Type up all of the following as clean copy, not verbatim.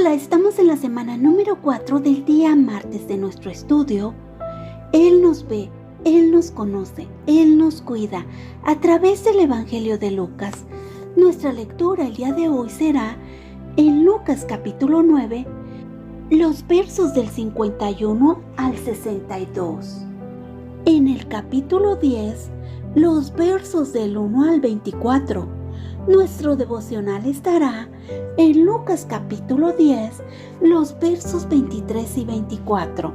Hola, estamos en la semana número 4 del día martes de nuestro estudio. Él nos ve, Él nos conoce, Él nos cuida a través del Evangelio de Lucas. Nuestra lectura el día de hoy será en Lucas capítulo 9, los versos del 51 al 62. En el capítulo 10, los versos del 1 al 24. Nuestro devocional estará en Lucas capítulo 10, los versos 23 y 24.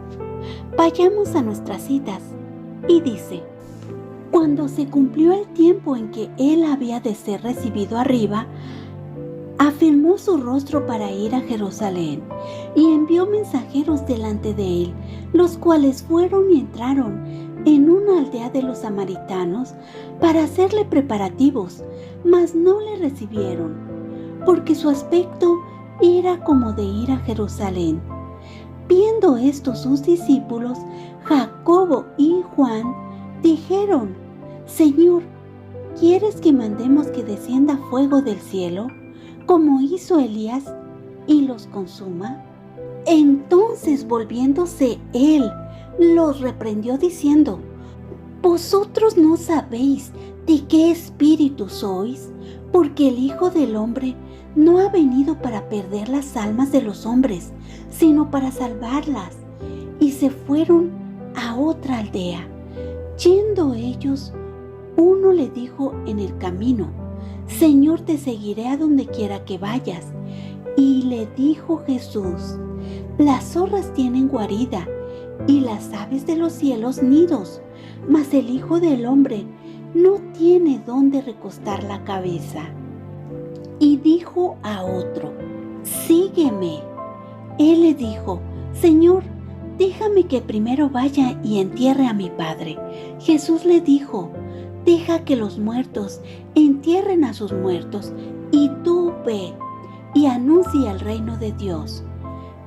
Vayamos a nuestras citas. Y dice: cuando se cumplió el tiempo en que él había de ser recibido arriba, afirmó su rostro para ir a Jerusalén y envió mensajeros delante de él, los cuales fueron y entraron en una aldea de los samaritanos para hacerle preparativos, mas no le recibieron, porque su aspecto era como de ir a Jerusalén. Viendo esto sus discípulos, Jacobo y Juan, dijeron: Señor, ¿quieres que mandemos que descienda fuego del cielo, como hizo Elías, y los consuma? Entonces, volviéndose él, los reprendió diciendo: Vosotros no sabéis de qué espíritu sois, porque el Hijo del Hombre no ha venido para perder las almas de los hombres, sino para salvarlas. Y se fueron a otra aldea. Yendo ellos, uno le dijo en el camino: Señor, te seguiré a donde quiera que vayas. Y le dijo Jesús: las zorras tienen guarida, y las aves de los cielos nidos, mas el Hijo del Hombre no tiene dónde recostar la cabeza. Y dijo a otro: sígueme. Él le dijo: Señor, déjame que primero vaya y entierre a mi padre. Jesús le dijo: deja que los muertos entierren a sus muertos, y tú ve y anuncia el reino de Dios.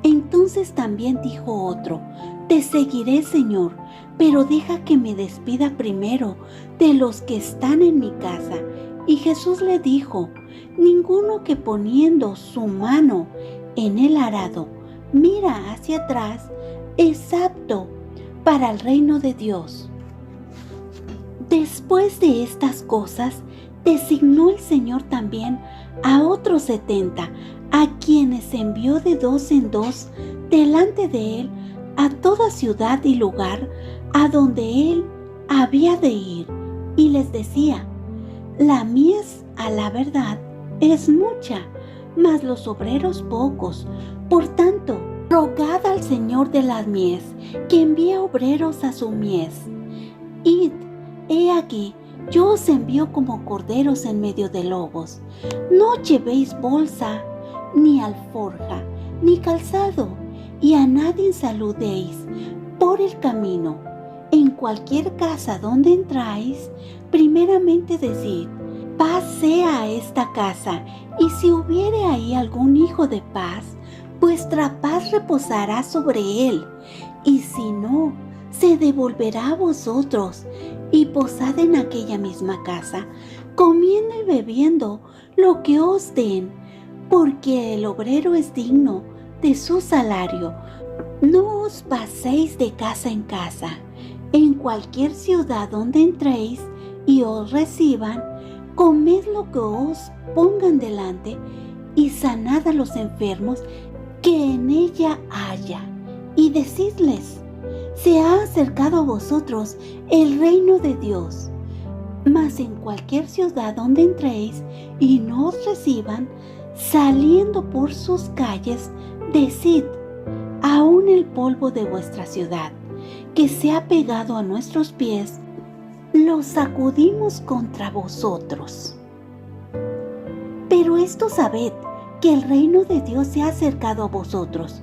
Entonces también dijo otro: te seguiré, Señor, pero deja que me despida primero de los que están en mi casa. Y Jesús le dijo: ninguno que poniendo su mano en el arado mira hacia atrás es apto para el reino de Dios. Después de estas cosas, designó el Señor también a otros 70, a quienes envió de 2 en 2 delante de él a toda ciudad y lugar a donde él había de ir, y les decía: la mies, a la verdad, es mucha, mas los obreros pocos. Por tanto, rogad al Señor de la mies que envíe obreros a su mies. Id, he aquí, yo os envío como corderos en medio de lobos. No llevéis bolsa, ni alforja, ni calzado, y a nadie saludéis por el camino. En cualquier casa donde entráis, primeramente decid: paz sea a esta casa, y si hubiere ahí algún hijo de paz, vuestra paz reposará sobre él, y si no, se devolverá a vosotros. Y posad en aquella misma casa, comiendo y bebiendo lo que os den, porque el obrero es digno de su salario. No os paséis de casa en casa. En cualquier ciudad donde entréis y os reciban, comed lo que os pongan delante, y sanad a los enfermos que en ella haya, y decidles: se ha acercado a vosotros el reino de Dios. Mas en cualquier ciudad donde entréis y no os reciban, saliendo por sus calles, decid: aún el polvo de vuestra ciudad, que se ha pegado a nuestros pies, lo sacudimos contra vosotros. Pero esto sabed, que el reino de Dios se ha acercado a vosotros.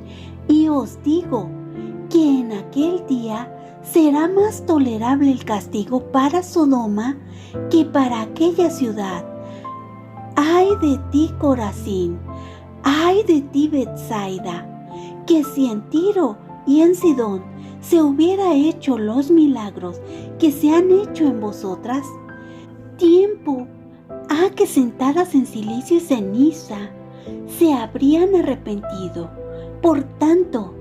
Y os digo que en aquel día será más tolerable el castigo para Sodoma que para aquella ciudad. ¡Ay de ti, Corazín! ¡Ay de ti, Betsaida! Que si en Tiro y en Sidón se hubiera hecho los milagros que se han hecho en vosotras, tiempo ha que sentadas en silicio y ceniza se habrían arrepentido. Por tanto,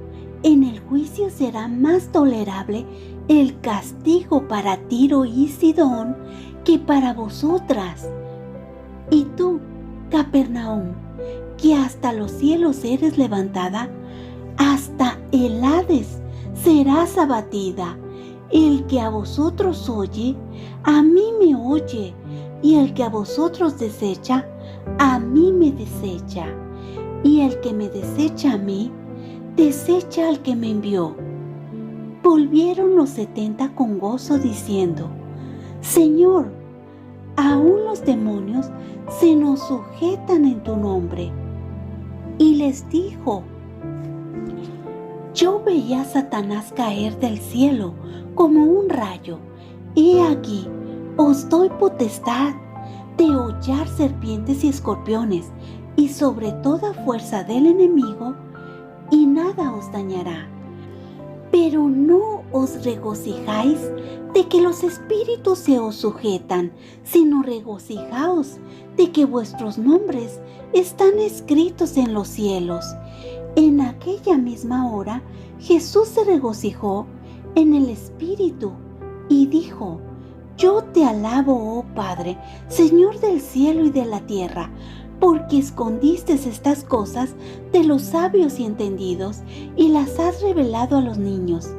en el juicio será más tolerable el castigo para Tiro y Sidón que para vosotras. Y tú, Capernaum, que hasta los cielos eres levantada, hasta el Hades serás abatida. El que a vosotros oye, a mí me oye, y el que a vosotros desecha, a mí me desecha. Y el que me desecha a mí, desecha al que me envió. Volvieron los 70 con gozo diciendo: Señor, aún los demonios se nos sujetan en tu nombre. Y les dijo: Yo veía a Satanás caer del cielo como un rayo. He aquí, os doy potestad de hollar serpientes y escorpiones, y sobre toda fuerza del enemigo, y nada os dañará. Pero no os regocijáis de que los espíritus se os sujetan, sino regocijaos de que vuestros nombres están escritos en los cielos. En aquella misma hora Jesús se regocijó en el Espíritu y dijo: Yo te alabo, oh Padre, Señor del cielo y de la tierra, porque escondiste estas cosas de los sabios y entendidos y las has revelado a los niños.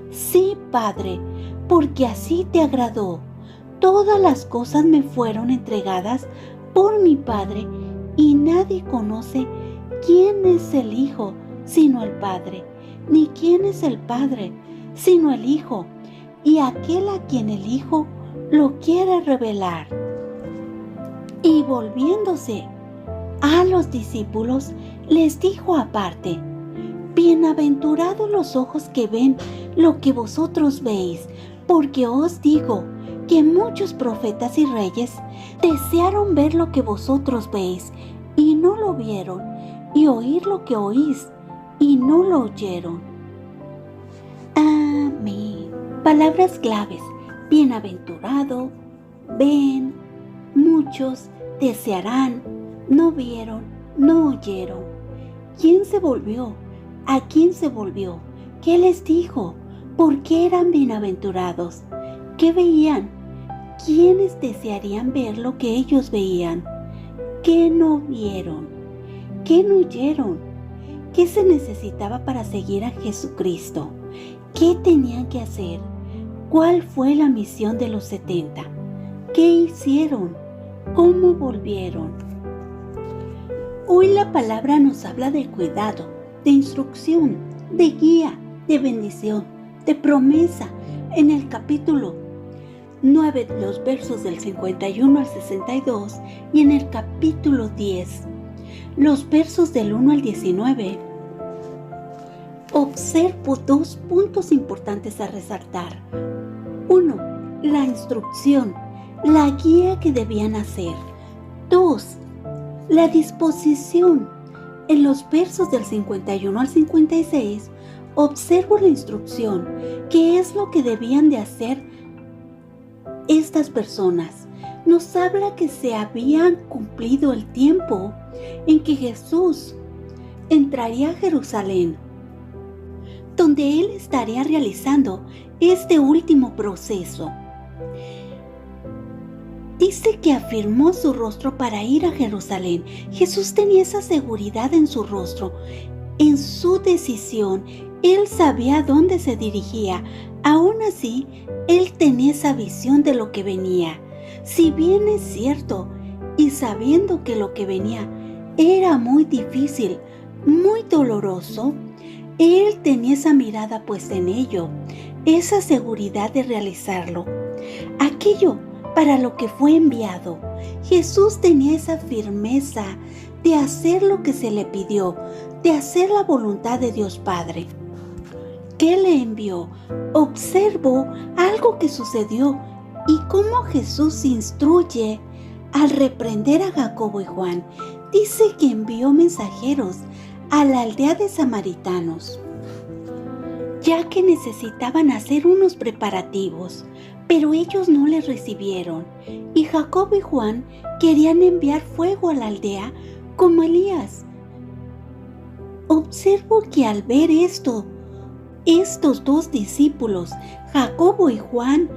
Sí, Padre, porque así te agradó. Todas las cosas me fueron entregadas por mi Padre, y nadie conoce quién es el Hijo sino el Padre, ni quién es el Padre sino el Hijo, y aquel a quien el Hijo lo quiere revelar. Y volviéndose a los discípulos, les dijo aparte: Bienaventurados los ojos que ven lo que vosotros veis, porque os digo que muchos profetas y reyes desearon ver lo que vosotros veis, y no lo vieron, y oír lo que oís, y no lo oyeron. Amén. Palabras claves: bienaventurado, ven, muchos, desearán, no vieron, no oyeron. ¿Quién se volvió? ¿A quién se volvió? ¿Qué les dijo? ¿Por qué eran bienaventurados? ¿Qué veían? ¿Quiénes desearían ver lo que ellos veían? ¿Qué no vieron? ¿Qué no oyeron? ¿Qué se necesitaba para seguir a Jesucristo? ¿Qué tenían que hacer? ¿Cuál fue la misión de los 70? ¿Qué hicieron? ¿Cómo volvieron? Hoy la palabra nos habla de cuidado, de instrucción, de guía, de bendición, de promesa. En el capítulo 9, los versos del 51 al 62, y en el capítulo 10, los versos del 1 al 19, observo dos puntos importantes a resaltar. 1. La instrucción, la guía que debían hacer. 2. La disposición. En los versos del 51 al 56, observo la instrucción, qué es lo que debían de hacer estas personas. Nos habla que se habían cumplido el tiempo en que Jesús entraría a Jerusalén, donde Él estaría realizando este último proceso. Dice que afirmó su rostro para ir a Jerusalén. Jesús tenía esa seguridad en su rostro, en su decisión. Él sabía a dónde se dirigía. Aún así, Él tenía esa visión de lo que venía. Si bien es cierto, y sabiendo que lo que venía era muy difícil, muy doloroso, Él tenía esa mirada puesta en ello, esa seguridad de realizarlo. Aquello para lo que fue enviado. Jesús tenía esa firmeza de hacer lo que se le pidió, de hacer la voluntad de Dios Padre. ¿Qué le envió? Observo algo que sucedió y cómo Jesús instruye al reprender a Jacobo y Juan. Dice que envió mensajeros a la aldea de samaritanos, ya que necesitaban hacer unos preparativos, pero ellos no les recibieron, y Jacobo y Juan querían enviar fuego a la aldea como Elías. Observo que al ver esto, estos dos discípulos, Jacobo y Juan,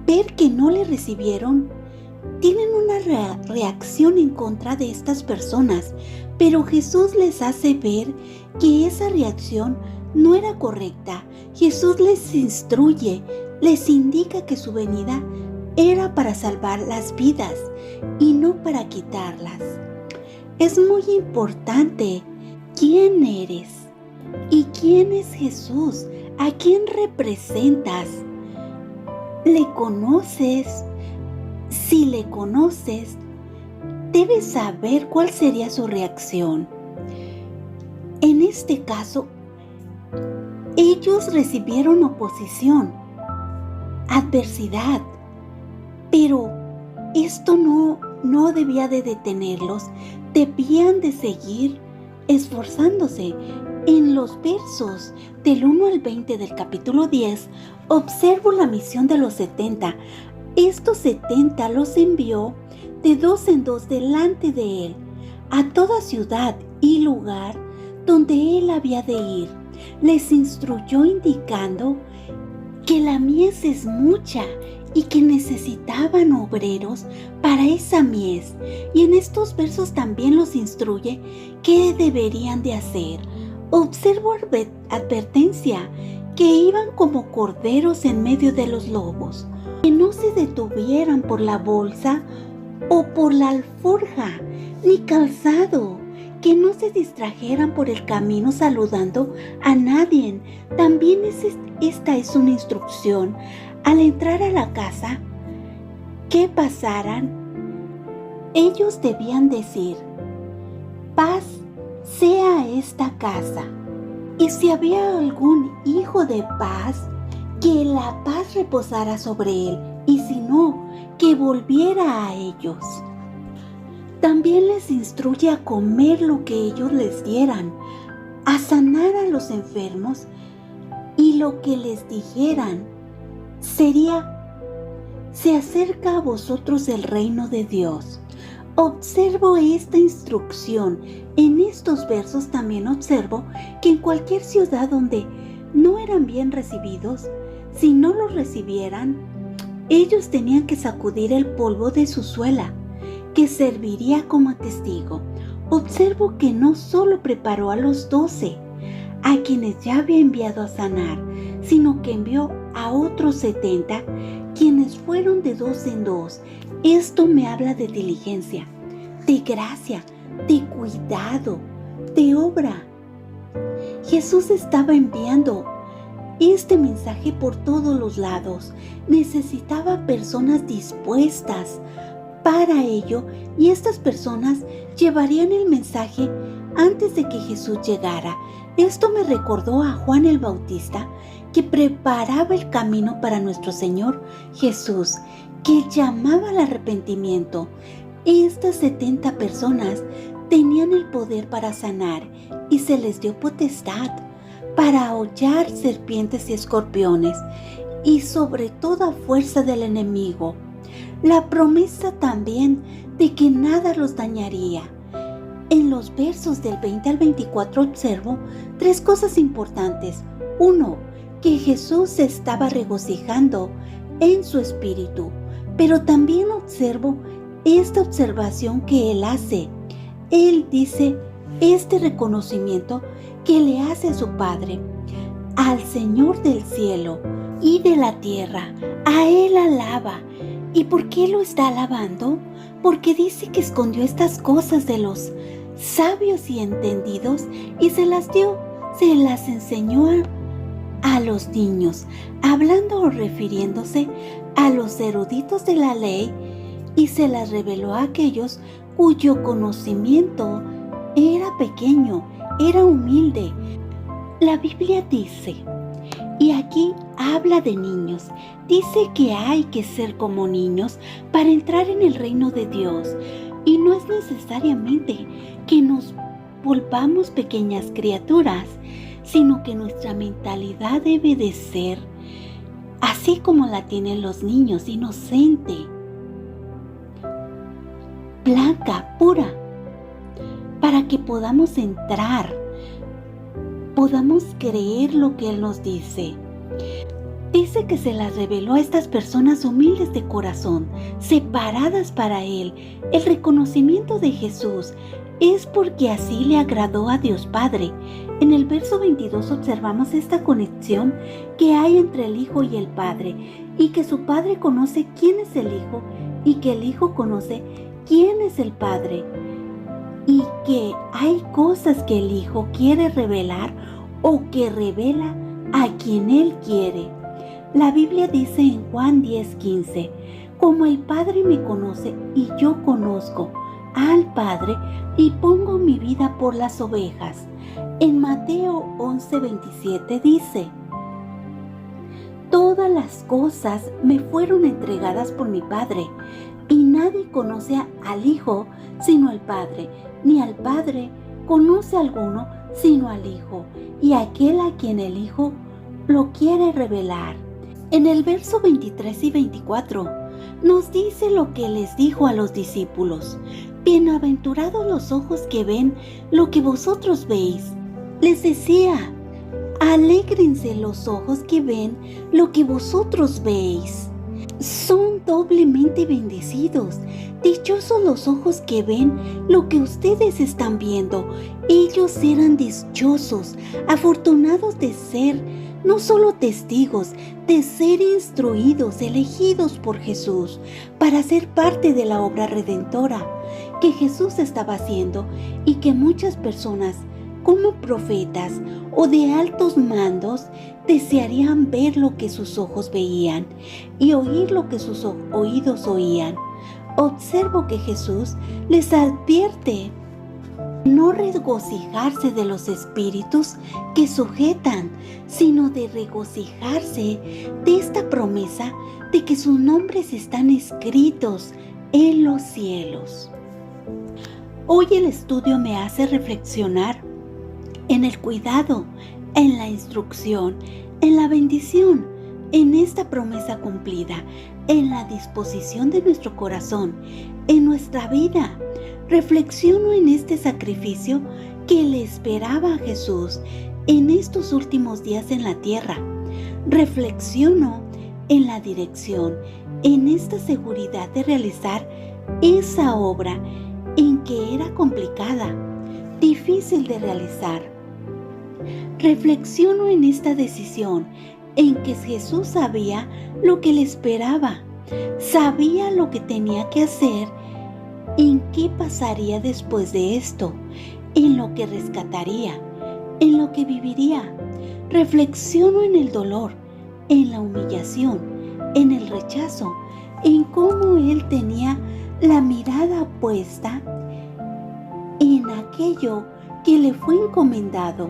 ver que no le recibieron, tienen una reacción en contra de estas personas, pero Jesús les hace ver que esa reacción no era correcta. Jesús les instruye, les indica que su venida era para salvar las vidas y no para quitarlas. Es muy importante quién eres y quién es Jesús, a quién representas. ¿Le conoces? Si le conoces, debes saber cuál sería su reacción. En este caso, ellos recibieron oposición, adversidad, pero esto no debía de detenerlos, debían de seguir esforzándose. En los versos del 1 al 20 del capítulo 10, observo la misión de los 70. Estos 70 los envió de dos en dos delante de él, a toda ciudad y lugar donde él había de ir. Les instruyó indicando que la mies es mucha y que necesitaban obreros para esa mies. Y en estos versos también los instruye qué deberían de hacer. Observo advertencia, que iban como corderos en medio de los lobos, que no se detuvieran por la bolsa o por la alforja, ni calzado, que no se distrajeran por el camino saludando a nadie. También esta es una instrucción. Al entrar a la casa, que pasaran, ellos debían decir: paz sea esta casa. Y si había algún hijo de paz, que la paz reposara sobre él, y si no, que volviera a ellos. También les instruye a comer lo que ellos les dieran, a sanar a los enfermos, y lo que les dijeran sería: se acerca a vosotros el reino de Dios. Observo esta instrucción. En estos versos también observo que en cualquier ciudad donde no eran bien recibidos, si no los recibieran, ellos tenían que sacudir el polvo de su suela, que serviría como testigo. Observo que no solo preparó a los 12, a quienes ya había enviado a sanar, sino que envió a otros 70, quienes fueron de dos en dos. Esto me habla de diligencia, de gracia, de cuidado, de obra. Jesús estaba enviando este mensaje por todos los lados. Necesitaba personas dispuestas para ello, y estas personas llevarían el mensaje antes de que Jesús llegara. Esto me recordó a Juan el Bautista, que preparaba el camino para nuestro Señor Jesús, que llamaba al arrepentimiento. Estas 70 personas tenían el poder para sanar, y se les dio potestad para hollar serpientes y escorpiones, y sobre toda fuerza del enemigo. La promesa también de que nada los dañaría. En los versos del 20 al 24 observo 3 cosas importantes. 1, que Jesús se estaba regocijando en su espíritu, pero también observo esta observación que él hace. Él dice este reconocimiento que le hace a su Padre: al Señor del cielo y de la tierra, a Él alaba. ¿Y por qué lo está alabando? Porque dice que escondió estas cosas de los sabios y entendidos y se las dio, se las enseñó a los niños, hablando o refiriéndose a los eruditos de la ley, y se las reveló a aquellos cuyo conocimiento era pequeño, era humilde. La Biblia dice, y aquí habla de niños, dice que hay que ser como niños para entrar en el reino de Dios, y no es necesariamente que nos volvamos pequeñas criaturas, sino que nuestra mentalidad debe de ser así como la tienen los niños, inocente, blanca, pura. para que podamos entrar, podamos creer lo que Él nos dice. Dice que se las reveló a estas personas humildes de corazón, separadas para Él. El reconocimiento de Jesús es porque así le agradó a Dios Padre. En el verso 22 observamos esta conexión que hay entre el Hijo y el Padre, y que su Padre conoce quién es el Hijo y que el Hijo conoce quién es el Padre, y que hay cosas que el Hijo quiere revelar o que revela a quien Él quiere. La Biblia dice en Juan 10:15, como el Padre me conoce y yo conozco al Padre y pongo mi vida por las ovejas. En Mateo 11:27 dice, todas las cosas me fueron entregadas por mi Padre, y nadie conoce al Hijo sino el Padre, ni al Padre conoce a alguno sino al Hijo, y aquel a quien el Hijo lo quiere revelar. En el verso 23 y 24 nos dice lo que les dijo a los discípulos: bienaventurados los ojos que ven lo que vosotros veis. Les decía, alégrense los ojos que ven lo que vosotros veis. Son doblemente bendecidos. Dichosos los ojos que ven lo que ustedes están viendo. Ellos serán dichosos, afortunados de ser no solo testigos, de ser instruidos, elegidos por Jesús para ser parte de la obra redentora que Jesús estaba haciendo, y que muchas personas como profetas o de altos mandos desearían ver lo que sus ojos veían y oír lo que sus oídos oían. Observo que Jesús les advierte no regocijarse de los espíritus que sujetan, sino de regocijarse de esta promesa de que sus nombres están escritos en los cielos. Hoy el estudio me hace reflexionar en el cuidado, en la instrucción, en la bendición, en esta promesa cumplida, en la disposición de nuestro corazón, en nuestra vida. Reflexiono en este sacrificio que le esperaba a Jesús en estos últimos días en la tierra. Reflexiono en la dirección, en esta seguridad de realizar esa obra en que era complicada, difícil de realizar. Reflexiono en esta decisión en que Jesús sabía lo que le esperaba, sabía lo que tenía que hacer, en qué pasaría después de esto, en lo que rescataría, en lo que viviría. Reflexiono en el dolor, en la humillación, en el rechazo, en cómo Él tenía la mirada puesta en aquello que le fue encomendado.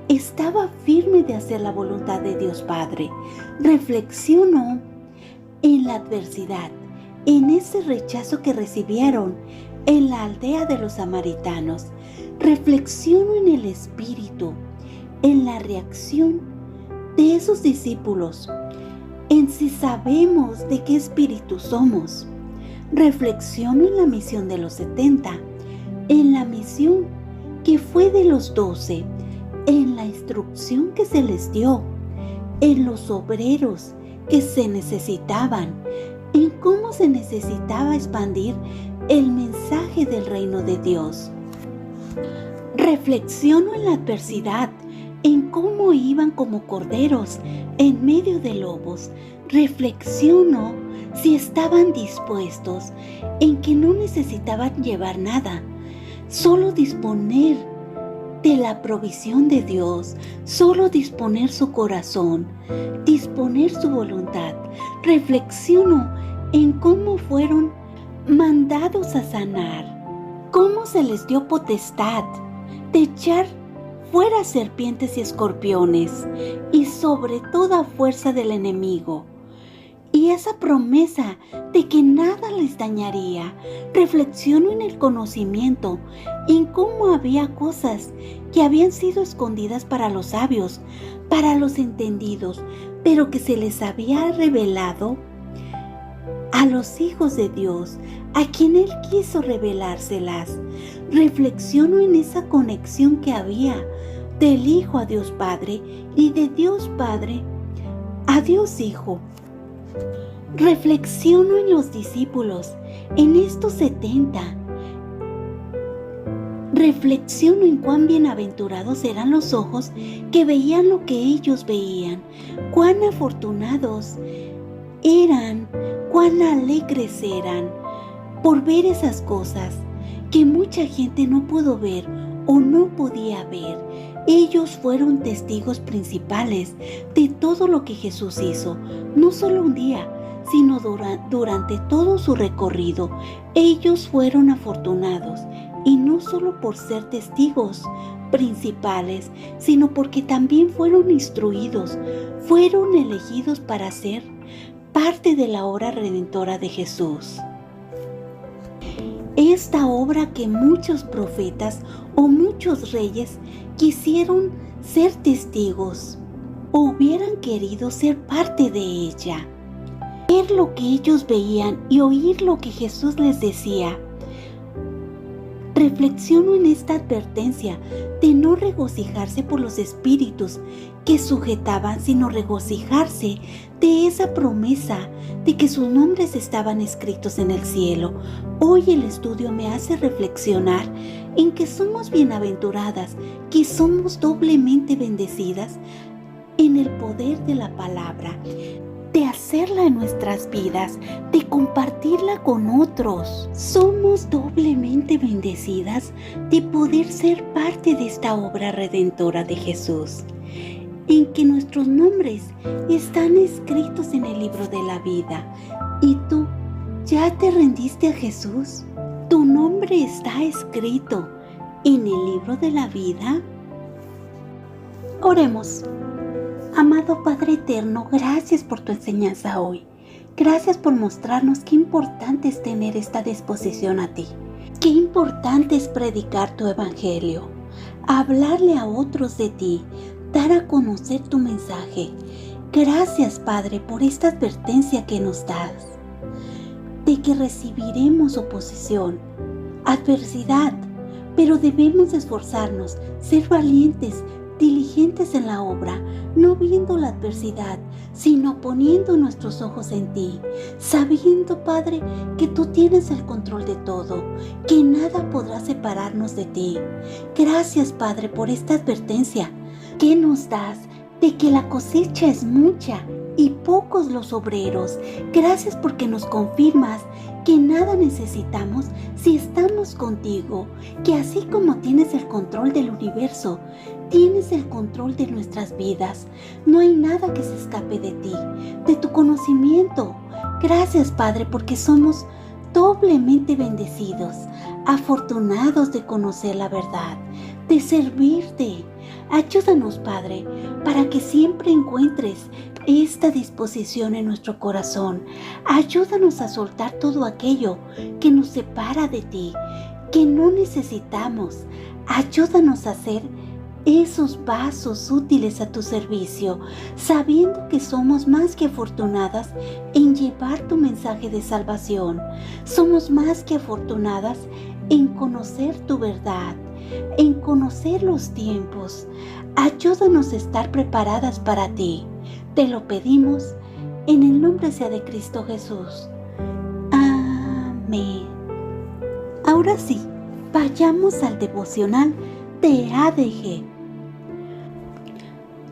Estaba firme de hacer la voluntad de Dios Padre. Reflexiono en la adversidad, en ese rechazo que recibieron en la aldea de los samaritanos. Reflexiono en el espíritu, en la reacción de esos discípulos, en si sabemos de qué espíritu somos. Reflexiono en la misión de los 70, en la misión que fue de los 12, en la instrucción que se les dio, en los obreros que se necesitaban, en cómo se necesitaba expandir el mensaje del reino de Dios. Reflexiono en la adversidad, en cómo iban como corderos en medio de lobos. Reflexiono si estaban dispuestos, en que no necesitaban llevar nada, solo disponer de la provisión de Dios, solo disponer su corazón, disponer su voluntad. Reflexiono en cómo fueron mandados a sanar, cómo se les dio potestad de echar fuera serpientes y escorpiones y sobre toda fuerza del enemigo, y esa promesa de que nada les dañaría. Reflexiono en el conocimiento, en cómo había cosas que habían sido escondidas para los sabios, para los entendidos, pero que se les había revelado a los hijos de Dios, a quien Él quiso revelárselas. Reflexiono en esa conexión que había del Hijo a Dios Padre y de Dios Padre a Dios Hijo. Reflexiono en los discípulos, en estos 70. Reflexiono en cuán bienaventurados eran los ojos que veían lo que ellos veían, cuán afortunados eran, cuán alegres eran por ver esas cosas que mucha gente no pudo ver o no podía ver. Ellos fueron testigos principales de todo lo que Jesús hizo, no solo un día, sino durante todo su recorrido. Ellos fueron afortunados, y no solo por ser testigos principales, sino porque también fueron instruidos, fueron elegidos para ser parte de la obra redentora de Jesús. Esta obra que muchos profetas o muchos reyes quisieron ser testigos o hubieran querido ser parte de ella. Ver lo que ellos veían y oír lo que Jesús les decía. Reflexiono en esta advertencia de no regocijarse por los espíritus que sujetaban, sino regocijarse de esa promesa de que sus nombres estaban escritos en el cielo. Hoy el estudio me hace reflexionar en que somos bienaventuradas, que somos doblemente bendecidas en el poder de la palabra, de hacerla en nuestras vidas, de compartirla con otros. Somos doblemente bendecidas de poder ser parte de esta obra redentora de Jesús, en que nuestros nombres están escritos en el libro de la vida. ¿Y tú ya te rendiste a Jesús? ¿Tu nombre está escrito en el libro de la vida? Oremos. Amado Padre Eterno, gracias por tu enseñanza hoy. Gracias por mostrarnos qué importante es tener esta disposición a ti. Qué importante es predicar tu evangelio, hablarle a otros de ti, dar a conocer tu mensaje. Gracias, Padre, por esta advertencia que nos das, de que recibiremos oposición, adversidad, pero debemos esforzarnos, ser valientes, diligentes en la obra, no viendo la adversidad, sino poniendo nuestros ojos en ti, sabiendo, Padre, que tú tienes el control de todo, que nada podrá separarnos de ti. Gracias, Padre, por esta advertencia que nos das de que la cosecha es mucha y pocos los obreros. Gracias porque nos confirmas que nada necesitamos si estamos contigo, que así como tienes el control del universo, tienes el control de nuestras vidas. No hay nada que se escape de ti, de tu conocimiento. Gracias, Padre, porque somos doblemente bendecidos, afortunados de conocer la verdad, de servirte. Ayúdanos, Padre, para que siempre encuentres esta disposición en nuestro corazón. Ayúdanos a soltar todo aquello que nos separa de ti, que no necesitamos. Ayúdanos a ser esos vasos útiles a tu servicio, sabiendo que somos más que afortunadas en llevar tu mensaje de salvación. Somos más que afortunadas en conocer tu verdad, en conocer los tiempos. Ayúdanos a estar preparadas para ti. Te lo pedimos en el nombre sea de Cristo Jesús. Amén. Ahora sí, vayamos al devocional de ADG.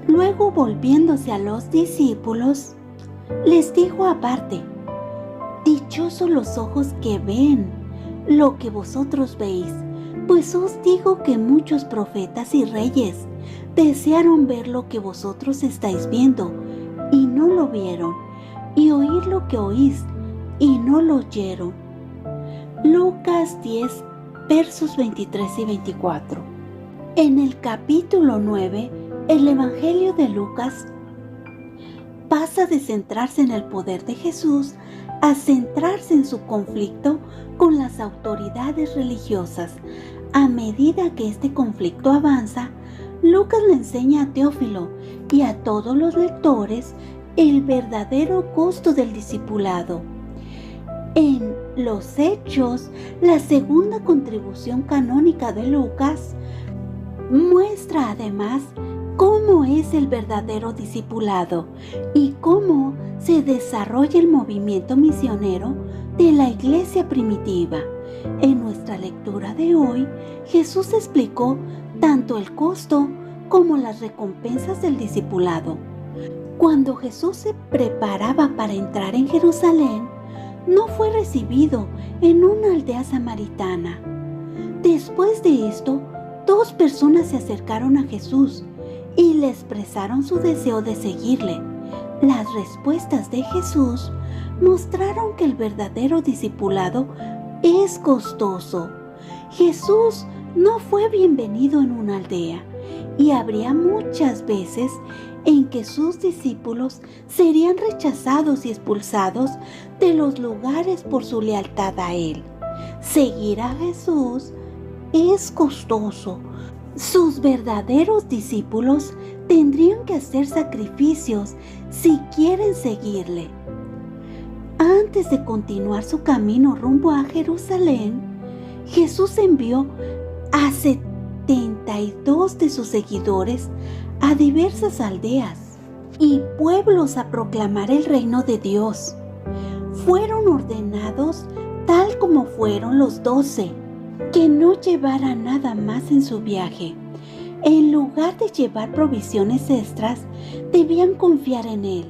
Luego, volviéndose a los discípulos, les dijo aparte: dichosos los ojos que ven lo que vosotros veis, pues os digo que muchos profetas y reyes desearon ver lo que vosotros estáis viendo y no lo vieron, y oír lo que oís y no lo oyeron. Lucas 10, versos 23 y 24. En el capítulo 9, el Evangelio de Lucas pasa de centrarse en el poder de Jesús a centrarse en su conflicto con las autoridades religiosas. A medida que este conflicto avanza, Lucas le enseña a Teófilo y a todos los lectores el verdadero costo del discipulado. En los Hechos, la segunda contribución canónica de Lucas, muestra además cómo es el verdadero discipulado y cómo se desarrolla el movimiento misionero de la iglesia primitiva. En nuestra lectura de hoy, Jesús explicó tanto el costo como las recompensas del discipulado. Cuando Jesús se preparaba para entrar en Jerusalén, no fue recibido en una aldea samaritana. Después de esto, 2 personas se acercaron a Jesús y le expresaron su deseo de seguirle. Las respuestas de Jesús mostraron que el verdadero discipulado es costoso. Jesús no fue bienvenido en una aldea y habría muchas veces en que sus discípulos serían rechazados y expulsados de los lugares por su lealtad a Él. Seguir a Jesús es costoso. Sus verdaderos discípulos tendrían que hacer sacrificios si quieren seguirle. Antes de continuar su camino rumbo a Jerusalén, Jesús envió a 72 de sus seguidores a diversas aldeas y pueblos a proclamar el reino de Dios. Fueron ordenados tal como fueron los 12, que no llevaran nada más en su viaje. En lugar de llevar provisiones extras, debían confiar en Él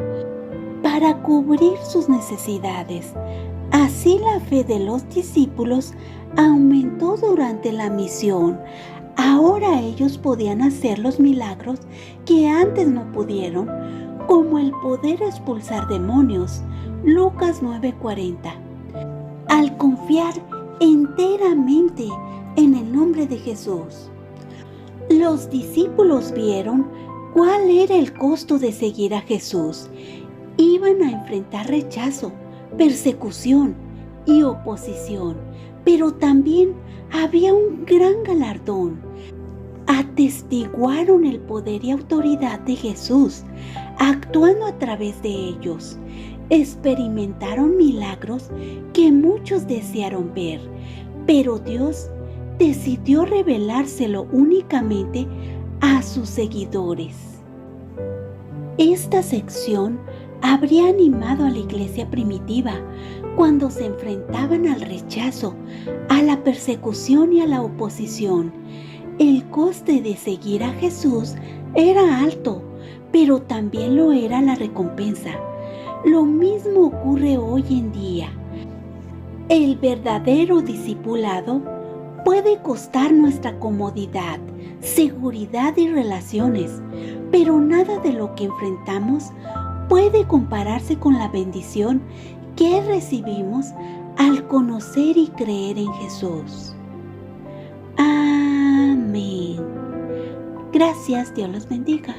para cubrir sus necesidades. Así la fe de los discípulos aumentó durante la misión. Ahora ellos podían hacer los milagros que antes no pudieron, como el poder expulsar demonios. Lucas 9:40. Al confiar enteramente en el nombre de Jesús, los discípulos vieron cuál era el costo de seguir a Jesús. Iban a enfrentar rechazo, persecución y oposición, pero también había un gran galardón. Atestiguaron el poder y autoridad de Jesús, actuando a través de ellos. Experimentaron milagros que muchos desearon ver, pero Dios decidió revelárselo únicamente a sus seguidores. Esta sección habría animado a la iglesia primitiva cuando se enfrentaban al rechazo, a la persecución y a la oposición. El coste de seguir a Jesús era alto, pero también lo era la recompensa. Lo mismo ocurre hoy en día. El verdadero discipulado puede costar nuestra comodidad, seguridad y relaciones, pero nada de lo que enfrentamos puede compararse con la bendición que recibimos al conocer y creer en Jesús. Amén. Gracias, Dios los bendiga.